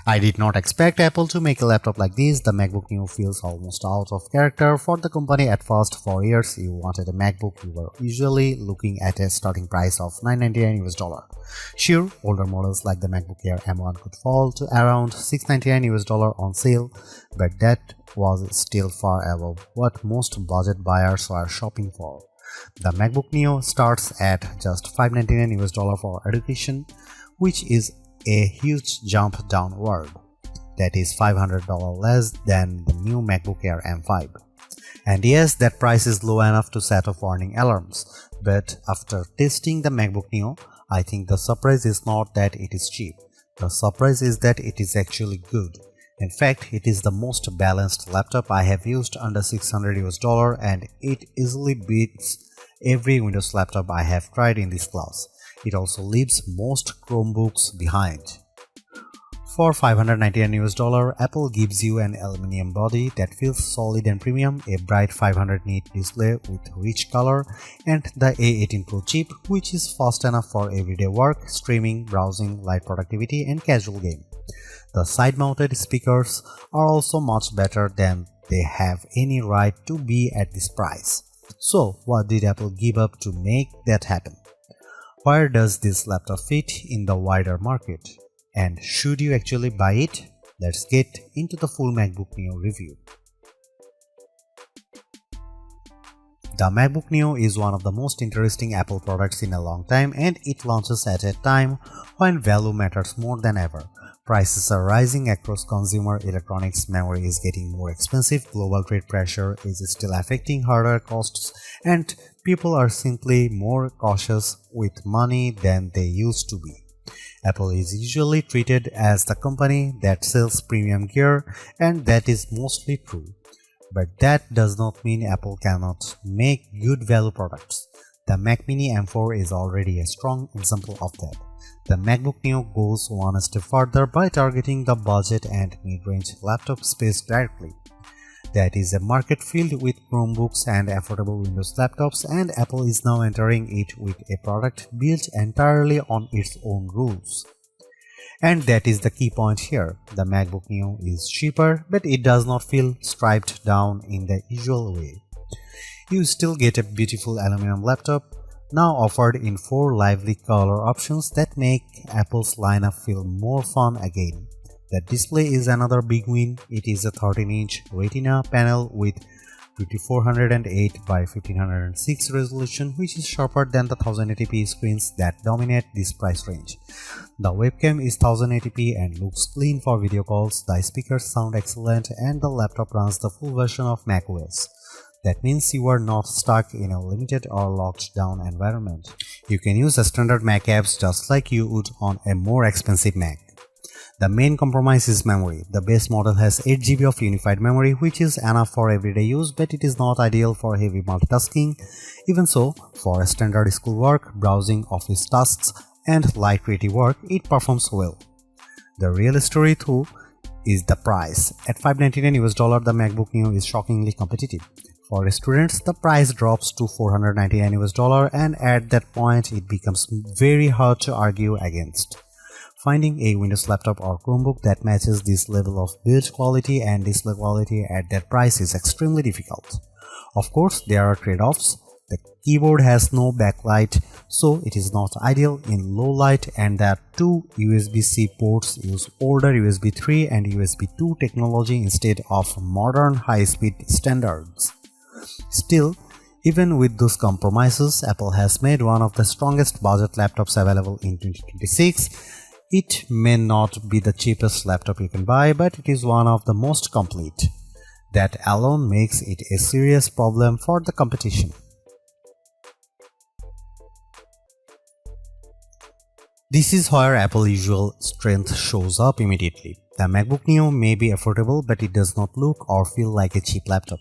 I did not expect Apple to make a laptop like this. The MacBook Neo feels almost out of character for the company. At first, for years you wanted a MacBook, you were usually looking at a starting price of $999 US. Sure, older models like the MacBook Air M1 could fall to around $699 US on sale, but that was still far above what most budget buyers were shopping for. The MacBook Neo starts at just $599 US for education, which is a huge jump downward. That is $500 less than the new MacBook Air M5. And yes, that price is low enough to set off warning alarms, but after testing the MacBook Neo, I think the surprise is not that it is cheap. The surprise is that it is actually good. In fact, it is the most balanced laptop I have used under $600 US, and it easily beats every Windows laptop I have tried in this class. It also leaves most Chromebooks behind. For $599 US, Apple gives you an aluminum body that feels solid and premium, a bright 500 nit display with rich color, and the A18 Pro chip, which is fast enough for everyday work, streaming, browsing, light productivity, and casual game. The side-mounted speakers are also much better than they have any right to be at this price. So, what did Apple give up to make that happen? Where does this laptop fit in the wider market? And should you actually buy it? Let's get into the full MacBook Neo review. The MacBook Neo is one of the most interesting Apple products in a long time, and it launches at a time when value matters more than ever. Prices are rising across consumer electronics, memory is getting more expensive, global trade pressure is still affecting hardware costs, and people are simply more cautious with money than they used to be. Apple is usually treated as the company that sells premium gear, and that is mostly true. But that does not mean Apple cannot make good value products. The Mac Mini M4 is already a strong example of that. The MacBook Neo goes one step further by targeting the budget and mid-range laptop space directly. That is a market filled with Chromebooks and affordable Windows laptops, and Apple is now entering it with a product built entirely on its own rules. And that is the key point here. The MacBook Neo is cheaper, but it does not feel striped down in the usual way. You still get a beautiful aluminum laptop, now offered in 4 lively color options that make Apple's lineup feel more fun again. The display is another big win. It is a 13-inch Retina panel with 2408 by 1506 resolution, which is sharper than the 1080p screens that dominate this price range. The webcam is 1080p and looks clean for video calls, the speakers sound excellent, and the laptop runs the full version of macOS. That means you are not stuck in a limited or locked down environment. You can use a standard Mac apps just like you would on a more expensive Mac. The main compromise is memory. The base model has 8GB of unified memory, which is enough for everyday use, but it is not ideal for heavy multitasking. Even so, for standard schoolwork, browsing, office tasks, and light creative work, it performs well. The real story though is the price. At $599 US, the MacBook Neo is shockingly competitive. For students, the price drops to $499 US, and at that point it becomes very hard to argue against. Finding a Windows laptop or Chromebook that matches this level of build quality and display quality at that price is extremely difficult. Of course, there are trade-offs. The keyboard has no backlight, so it is not ideal in low light, and the 2 USB-C ports use older USB 3 and USB 2 technology instead of modern high-speed standards. Still, even with those compromises, Apple has made one of the strongest budget laptops available in 2026. It may not be the cheapest laptop you can buy, but it is one of the most complete. That alone makes it a serious problem for the competition. This is where Apple's usual strength shows up immediately. The MacBook Neo may be affordable, but it does not look or feel like a cheap laptop.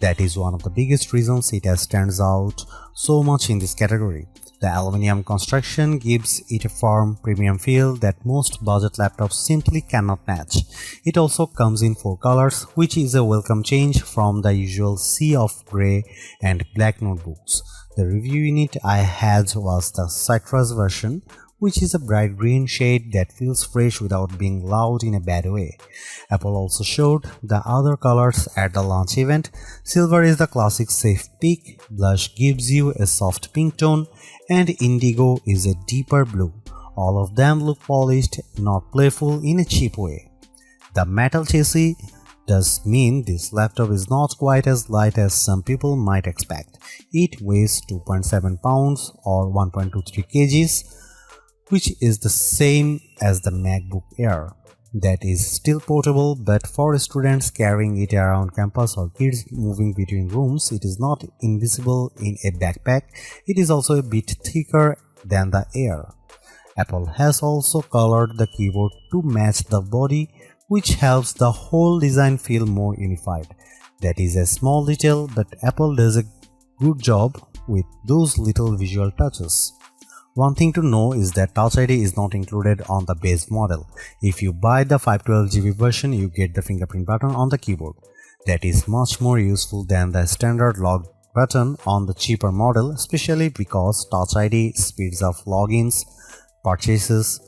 That is one of the biggest reasons it stands out so much in this category. The aluminum construction gives it a firm, premium feel that most budget laptops simply cannot match. It also comes in 4 colors, which is a welcome change from the usual sea of grey and black notebooks. The review unit I had was the citrus version, which is a bright green shade that feels fresh without being loud in a bad way. Apple also showed the other colors at the launch event. Silver is the classic safe pick, blush gives you a soft pink tone, and indigo is a deeper blue. All of them look polished, not playful in a cheap way. The metal chassis does mean this laptop is not quite as light as some people might expect. It weighs 2.7 pounds or 1.23 kgs, which is the same as the MacBook Air. That is still portable, but for students carrying it around campus or kids moving between rooms, it is not invisible in a backpack. It is also a bit thicker than the Air. Apple has also colored the keyboard to match the body, which helps the whole design feel more unified. That is a small detail, but Apple does a good job with those little visual touches. One thing to know is that Touch ID is not included on the base model. If you buy the 512GB version, you get the fingerprint button on the keyboard. That is much more useful than the standard log button on the cheaper model, especially because Touch ID speeds up logins, purchases,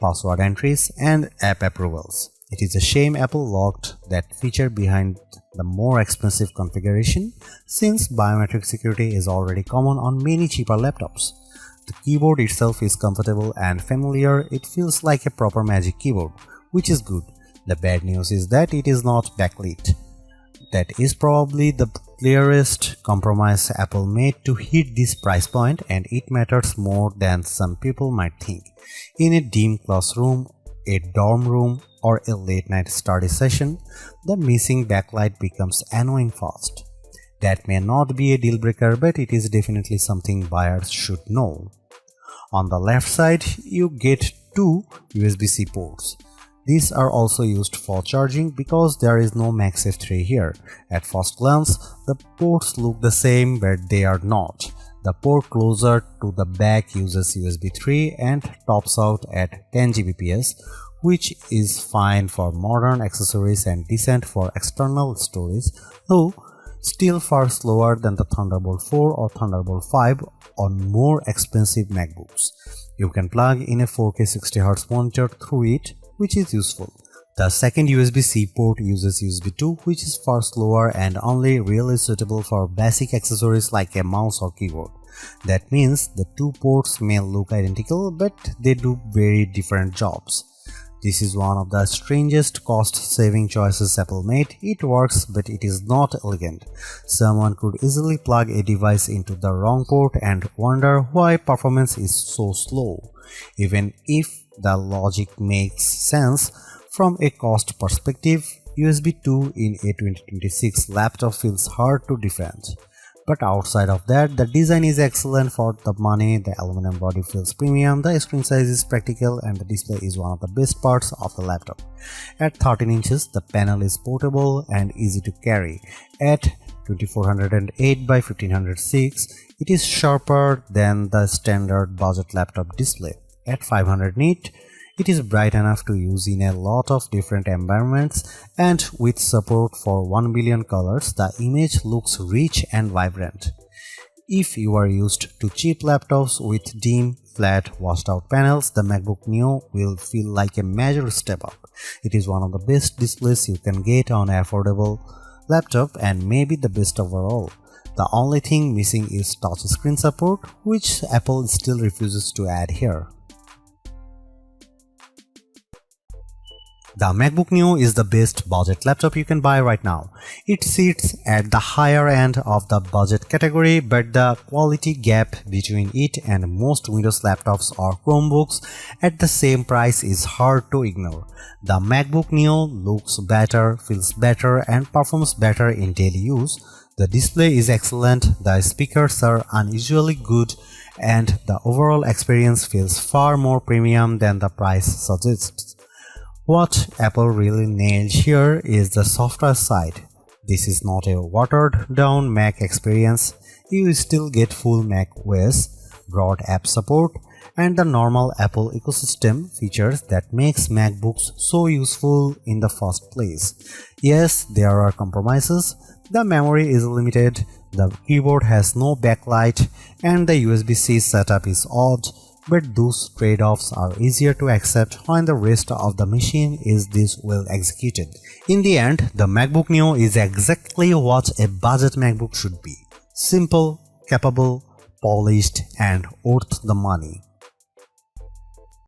password entries, and app approvals. It is a shame Apple locked that feature behind the more expensive configuration, since biometric security is already common on many cheaper laptops. The keyboard itself is comfortable and familiar. It feels like a proper Magic Keyboard, which is good. The bad news is that it is not backlit. That is probably the clearest compromise Apple made to hit this price point, and it matters more than some people might think. In a dim classroom, a dorm room, or a late-night study session, the missing backlight becomes annoying fast. That may not be a deal breaker, but it is definitely something buyers should know. On the left side, you get two USB-C ports. These are also used for charging because there is no MagSafe 3 here. At first glance, the ports look the same, but they are not. The port closer to the back uses USB 3 and tops out at 10 Gbps, which is fine for modern accessories and decent for external storage, though still far slower than the Thunderbolt 4 or Thunderbolt 5 on more expensive MacBooks. You can plug in a 4K 60Hz monitor through it, which is useful. The second USB-C port uses USB 2, which is far slower and only really suitable for basic accessories like a mouse or keyboard. That means the two ports may look identical, but they do very different jobs. This is one of the strangest cost-saving choices Apple made. It works, but it is not elegant. Someone could easily plug a device into the wrong port and wonder why performance is so slow. Even if the logic makes sense from a cost perspective, USB 2 in a 2026 laptop feels hard to defend. But outside of that, the design is excellent for the money, the aluminum body feels premium, the screen size is practical, and the display is one of the best parts of the laptop. At 13 inches, the panel is portable and easy to carry. At 2408 by 1506, it is sharper than the standard budget laptop display. At 500 nit, it is bright enough to use in a lot of different environments, and with support for 1 billion colors, the image looks rich and vibrant. If you are used to cheap laptops with dim, flat, washed-out panels, the MacBook Neo will feel like a major step up. It is one of the best displays you can get on an affordable laptop and maybe the best overall. The only thing missing is touchscreen support, which Apple still refuses to add here. The MacBook Neo is the best budget laptop you can buy right now. It sits at the higher end of the budget category, but the quality gap between it and most Windows laptops or Chromebooks at the same price is hard to ignore. The MacBook Neo looks better, feels better, and performs better in daily use. The display is excellent, the speakers are unusually good, and the overall experience feels far more premium than the price suggests. What Apple really nailed here is the software side. This is not a watered-down Mac experience. You still get full Mac OS, broad app support, and the normal Apple ecosystem features that makes MacBooks so useful in the first place. Yes, there are compromises. The memory is limited, the keyboard has no backlight, and the USB-C setup is odd, but those trade-offs are easier to accept when the rest of the machine is this well executed. In the end, the MacBook Neo is exactly what a budget MacBook should be: simple, capable, polished, and worth the money.